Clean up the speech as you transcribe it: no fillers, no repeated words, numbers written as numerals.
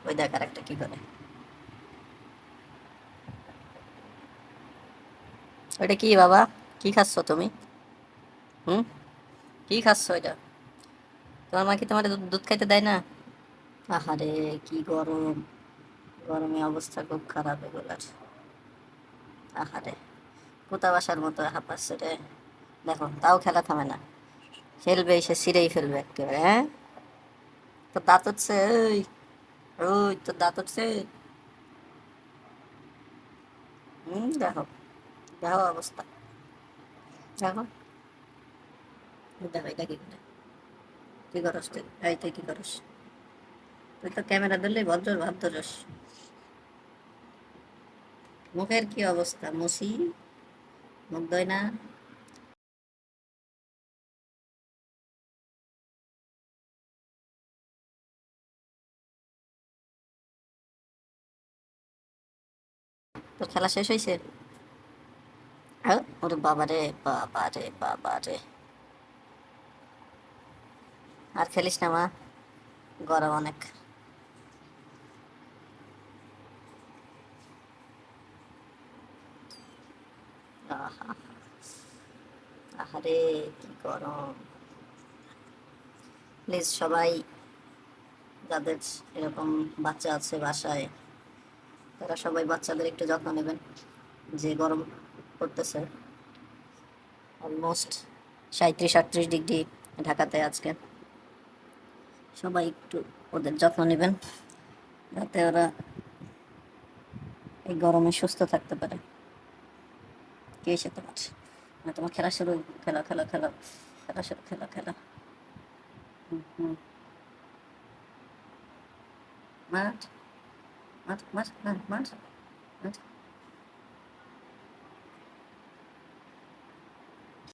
ওই দেখ আর একটা কি করে। ওইটা কি বাবা? কি খাচ্ছ তুমি? হুম? কি খাচ্ছ এটা? তোমার মা কি তোমার দুধ দুধ খাইতে দেয় না? আহারে, কি গরম! গরমে অবস্থা খুব খারাপ এগুলার। আহারে, কোথা বাসার মতো হাঁপাচ্ছে রে। দেখো, তাও খেলা থামে না। খেলবে, সে ছিঁড়েই ফেলবে একেবারে, হ্যাঁ? তো দাঁত হচ্ছে, ওই ওই তো দাঁত হচ্ছে। দেখো, দেখো অবস্থা, দেখো। দেখো এটা কি করে, কি করস তুই? এই তুই কি করস? তুই তো ক্যামেরা ধরলেই ভদ্র ভাব ধরস। মুখের কি অবস্থা, মুসি, মুখ ধোয় না। তোর খেলা শেষ হয়েছে? হ্যাঁ, ওরে বাবা রে, বাবা রে, বাবা রে। আর খেলিস না মা, গরম অনেক। আহা, আহারে, কি গরম! প্লিজ সবাই, যাদের এরকম বাচ্চা আছে বাসায়, তারা সবাই বাচ্চাদের একটু যত্ন নেবেন। যে গরম পড়তেছে, অলমোস্ট 37-38 ডিগ্রি ঢাকাতে আজকে। সবাই একটু ওদের যত্ন নেবেন, যাতে ওরা এই গরমে সুস্থ থাকতে পারে। কে এসে তোমার? তোমার খেলা শুরু। খেলা, খেলা, খেলা, খেলা শুরু, খেলা, খেলা। হুম, হুম। মাঠ, মাঠ, মাঠ, মাঠ, মাঠ, মাঠ।